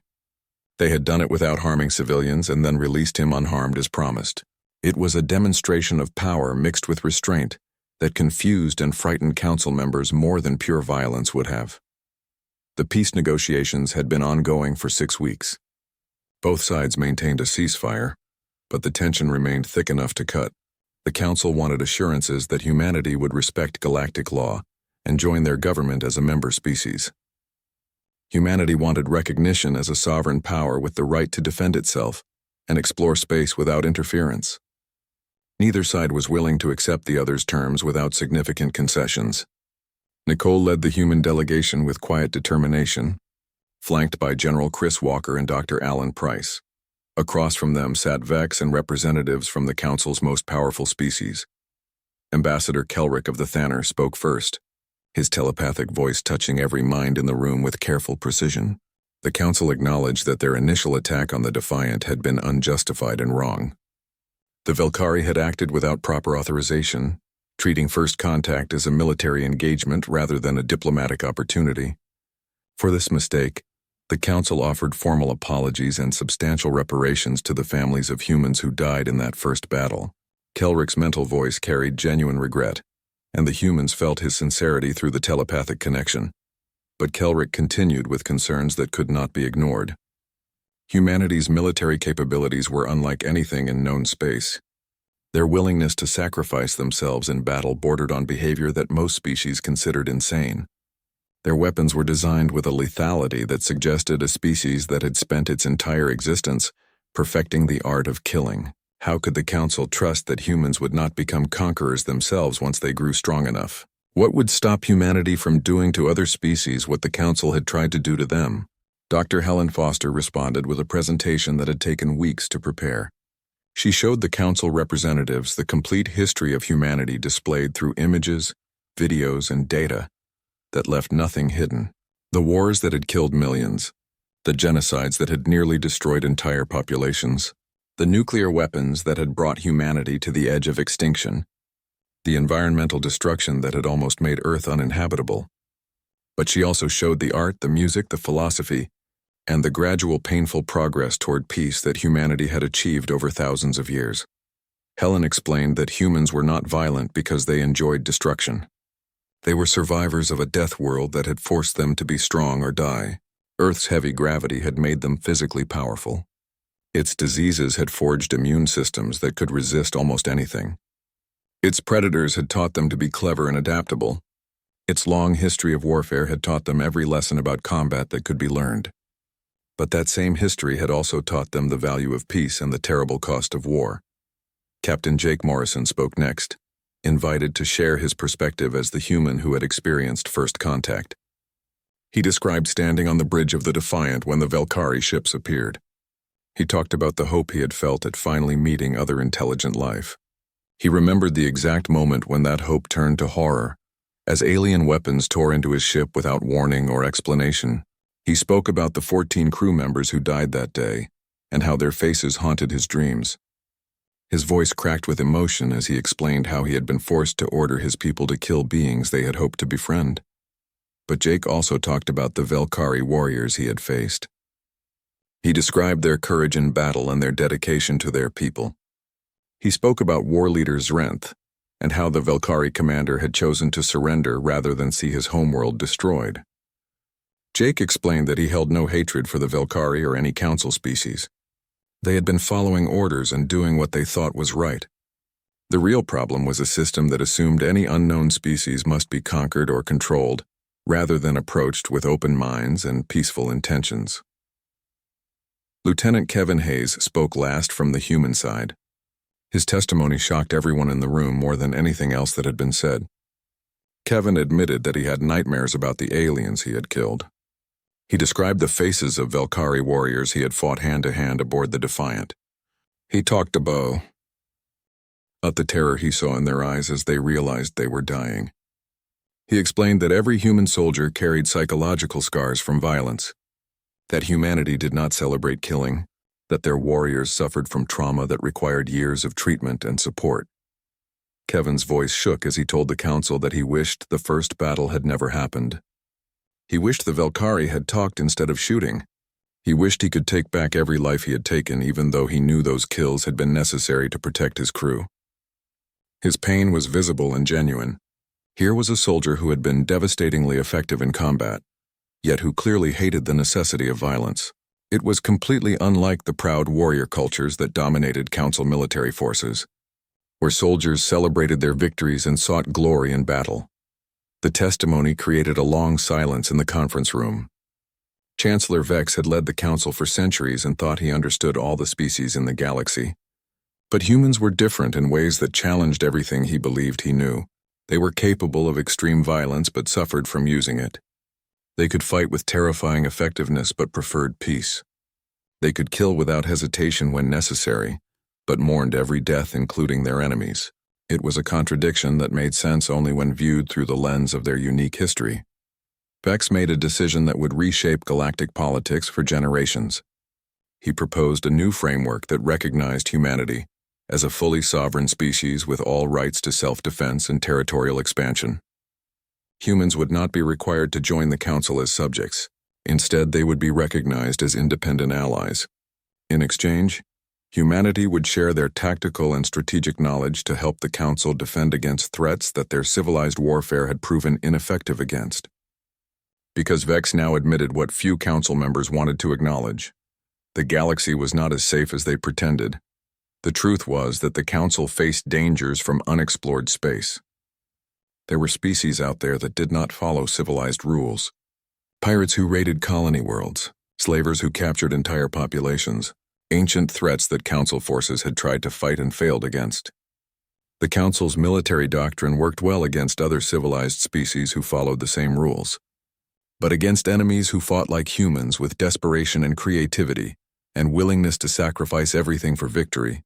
They had done it without harming civilians and then released him unharmed as promised. It was a demonstration of power mixed with restraint that confused and frightened council members more than pure violence would have. The peace negotiations had been ongoing for 6 weeks. Both sides maintained a ceasefire, but the tension remained thick enough to cut. The council wanted assurances that humanity would respect galactic law and join their government as a member species. Humanity wanted recognition as a sovereign power with the right to defend itself and explore space without interference. Neither side was willing to accept the other's terms without significant concessions. Nicole led the human delegation with quiet determination, flanked by General Chris Walker and Dr. Alan Price. Across from them sat Vex and representatives from the Council's most powerful species. Ambassador Kelrick of the Thanner spoke first, his telepathic voice touching every mind in the room with careful precision. The Council acknowledged that their initial attack on the Defiant had been unjustified and wrong. The Velkari had acted without proper authorization, treating first contact as a military engagement rather than a diplomatic opportunity. For this mistake, The council offered formal apologies and substantial reparations to the families of humans who died in that first battle. Kelrick's mental voice carried genuine regret, and the humans felt his sincerity through the telepathic connection. But Kelrick continued with concerns that could not be ignored. Humanity's military capabilities were unlike anything in known space. Their willingness to sacrifice themselves in battle bordered on behavior that most species considered insane. Their weapons were designed with a lethality that suggested a species that had spent its entire existence perfecting the art of killing. How could the Council trust that humans would not become conquerors themselves once they grew strong enough? What would stop humanity from doing to other species what the Council had tried to do to them? Dr. Helen Foster responded with a presentation that had taken weeks to prepare. She showed the Council representatives the complete history of humanity displayed through images, videos, and data that left nothing hidden. The wars that had killed millions, the genocides that had nearly destroyed entire populations, the nuclear weapons that had brought humanity to the edge of extinction, the environmental destruction that had almost made Earth uninhabitable. But she also showed the art, the music, the philosophy, and the gradual painful progress toward peace that humanity had achieved over thousands of years. Helen explained that humans were not violent because they enjoyed destruction. They were survivors of a death world that had forced them to be strong or die. Earth's heavy gravity had made them physically powerful. Its diseases had forged immune systems that could resist almost anything. Its predators had taught them to be clever and adaptable. Its long history of warfare had taught them every lesson about combat that could be learned. But that same history had also taught them the value of peace and the terrible cost of war. Captain Jake Morrison spoke next, invited to share his perspective as the human who had experienced first contact. He described standing on the bridge of the Defiant when the Velkari ships appeared. He talked about the hope he had felt at finally meeting other intelligent life. He remembered the exact moment when that hope turned to horror, as alien weapons tore into his ship without warning or explanation. He spoke about the 14 crew members who died that day, and how their faces haunted his dreams. His voice cracked with emotion as he explained how he had been forced to order his people to kill beings they had hoped to befriend. But Jake also talked about the Velkari warriors he had faced. He described their courage in battle and their dedication to their people. He spoke about war leader Zrenth, and how the Velkari commander had chosen to surrender rather than see his homeworld destroyed. Jake explained that he held no hatred for the Velkari or any council species. They had been following orders and doing what they thought was right. The real problem was a system that assumed any unknown species must be conquered or controlled, rather than approached with open minds and peaceful intentions. Lieutenant Kevin Hayes spoke last from the human side. His testimony shocked everyone in the room more than anything else that had been said. Kevin admitted that he had nightmares about the aliens he had killed. He described the faces of Velkari warriors he had fought hand-to-hand aboard the Defiant. He talked about the terror he saw in their eyes as they realized they were dying. He explained that every human soldier carried psychological scars from violence, that humanity did not celebrate killing, that their warriors suffered from trauma that required years of treatment and support. Kevin's voice shook as he told the council that he wished the first battle had never happened. He wished the Velkari had talked instead of shooting. He wished he could take back every life he had taken, even though he knew those kills had been necessary to protect his crew. His pain was visible and genuine. Here was a soldier who had been devastatingly effective in combat, yet who clearly hated the necessity of violence. It was completely unlike the proud warrior cultures that dominated council military forces, where soldiers celebrated their victories and sought glory in battle. The testimony created a long silence in the conference room. Chancellor Vex had led the council for centuries and thought he understood all the species in the galaxy. But humans were different in ways that challenged everything he believed he knew. They were capable of extreme violence but suffered from using it. They could fight with terrifying effectiveness but preferred peace. They could kill without hesitation when necessary, but mourned every death, including their enemies. It was a contradiction that made sense only when viewed through the lens of their unique history. Vex made a decision that would reshape galactic politics for generations. He proposed a new framework that recognized humanity as a fully sovereign species with all rights to self-defense and territorial expansion. Humans would not be required to join the council as subjects. Instead, they would be recognized as independent allies. In exchange, humanity would share their tactical and strategic knowledge to help the Council defend against threats that their civilized warfare had proven ineffective against. Because Vex now admitted what few Council members wanted to acknowledge, the galaxy was not as safe as they pretended. The truth was that the Council faced dangers from unexplored space. There were species out there that did not follow civilized rules. Pirates who raided colony worlds, slavers who captured entire populations, ancient threats that Council forces had tried to fight and failed against. The Council's military doctrine worked well against other civilized species who followed the same rules. But against enemies who fought like humans with desperation and creativity, and willingness to sacrifice everything for victory,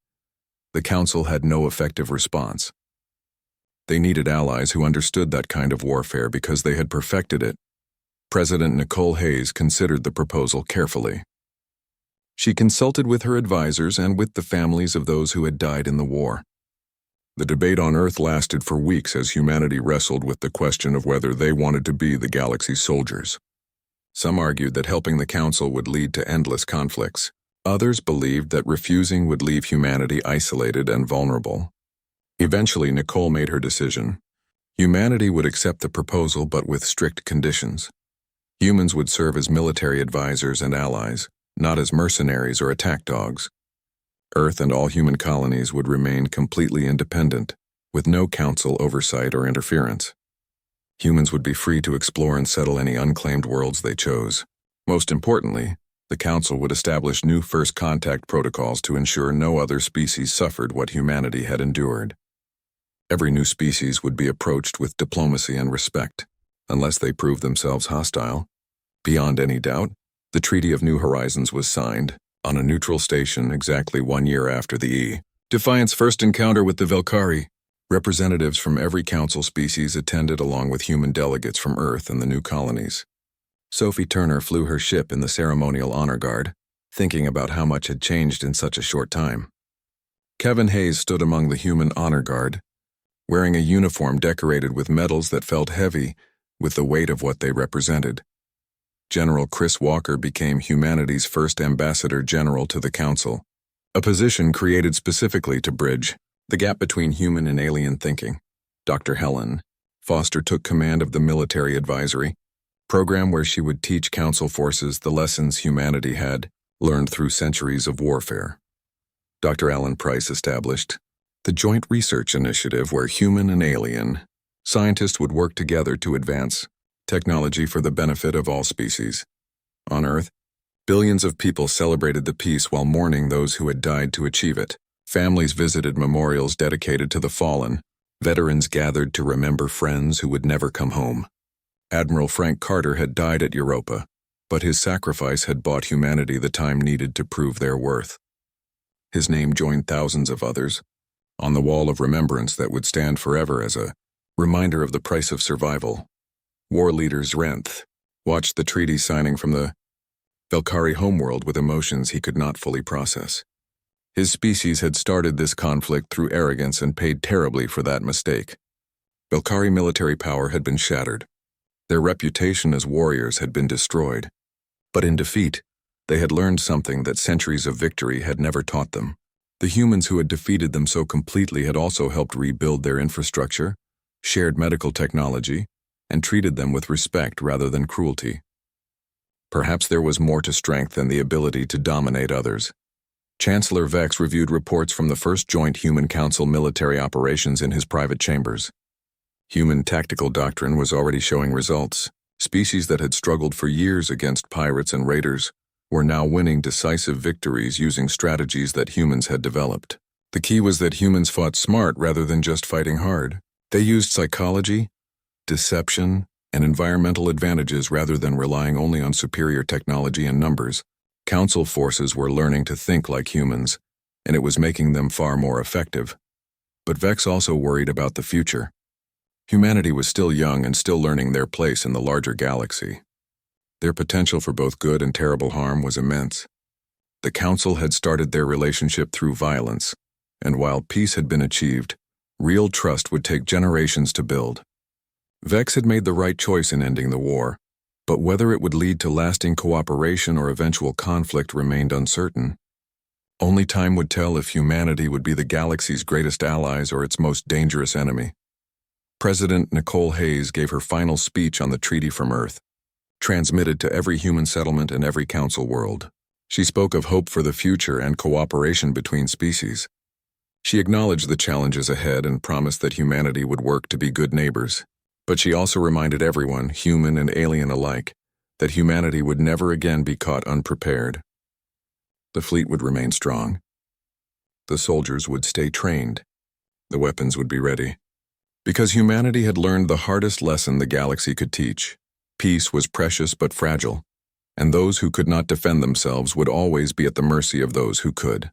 the Council had no effective response. They needed allies who understood that kind of warfare because they had perfected it. President Nicole Hayes considered the proposal carefully. She consulted with her advisors and with the families of those who had died in the war. The debate on Earth lasted for weeks as humanity wrestled with the question of whether they wanted to be the galaxy's soldiers. Some argued that helping the Council would lead to endless conflicts. Others believed that refusing would leave humanity isolated and vulnerable. Eventually, Nicole made her decision. Humanity would accept the proposal, but with strict conditions. Humans would serve as military advisors and allies, not as mercenaries or attack dogs. Earth and all human colonies would remain completely independent, with no Council oversight or interference. Humans would be free to explore and settle any unclaimed worlds they chose. Most importantly, the Council would establish new first contact protocols to ensure no other species suffered what humanity had endured. Every new species would be approached with diplomacy and respect, unless they proved themselves hostile. Beyond any doubt, the Treaty of New Horizons was signed, on a neutral station exactly 1 year after the Defiant's first encounter with the Velkari. Representatives from every Council species attended along with human delegates from Earth and the new colonies. Sophie Turner flew her ship in the ceremonial honor guard, thinking about how much had changed in such a short time. Kevin Hayes stood among the human honor guard, wearing a uniform decorated with medals that felt heavy with the weight of what they represented. General Chris Walker became humanity's first ambassador general to the Council, a position created specifically to bridge the gap between human and alien thinking. Dr. Helen Foster took command of the military advisory program, where she would teach Council forces the lessons humanity had learned through centuries of warfare. Dr. Alan Price established the Joint Research Initiative, where human and alien scientists would work together to advance technology for the benefit of all species. On Earth, billions of people celebrated the peace while mourning those who had died to achieve it. Families visited memorials dedicated to the fallen. Veterans gathered to remember friends who would never come home. Admiral Frank Carter had died at Europa, but his sacrifice had bought humanity the time needed to prove their worth. His name joined thousands of others on the wall of remembrance that would stand forever as a reminder of the price of survival. War leaders Renth watched the treaty signing from the Velkari homeworld with emotions he could not fully process. His species had started this conflict through arrogance and paid terribly for that mistake. Velkari military power had been shattered. Their reputation as warriors had been destroyed. But in defeat, they had learned something that centuries of victory had never taught them. The humans who had defeated them so completely had also helped rebuild their infrastructure, shared medical technology, and treated them with respect rather than cruelty. Perhaps there was more to strength than the ability to dominate others. Chancellor Vex reviewed reports from the first Joint Human Council military operations in his private chambers. Human tactical doctrine was already showing results. Species that had struggled for years against pirates and raiders were now winning decisive victories using strategies that humans had developed. The key was that humans fought smart rather than just fighting hard. They used psychology, deception, and environmental advantages rather than relying only on superior technology and numbers. Council forces were learning to think like humans, and it was making them far more effective. But Vex also worried about the future. Humanity was still young and still learning their place in the larger galaxy. Their potential for both good and terrible harm was immense. The Council had started their relationship through violence, and while peace had been achieved, real trust would take generations to build. Vex had made the right choice in ending the war, But whether it would lead to lasting cooperation or eventual conflict remained uncertain. Only time would tell if humanity would be the galaxy's greatest allies or its most dangerous enemy. President Nicole Hayes gave her final speech on the Treaty from Earth, transmitted to every human settlement and every council world. She spoke of hope for the future and cooperation between species. She acknowledged the challenges ahead and promised that humanity would work to be good neighbors. But she also reminded everyone, human and alien alike, that humanity would never again be caught unprepared. The fleet would remain strong. The soldiers would stay trained. The weapons would be ready. Because humanity had learned the hardest lesson the galaxy could teach. Peace was precious but fragile, and those who could not defend themselves would always be at the mercy of those who could.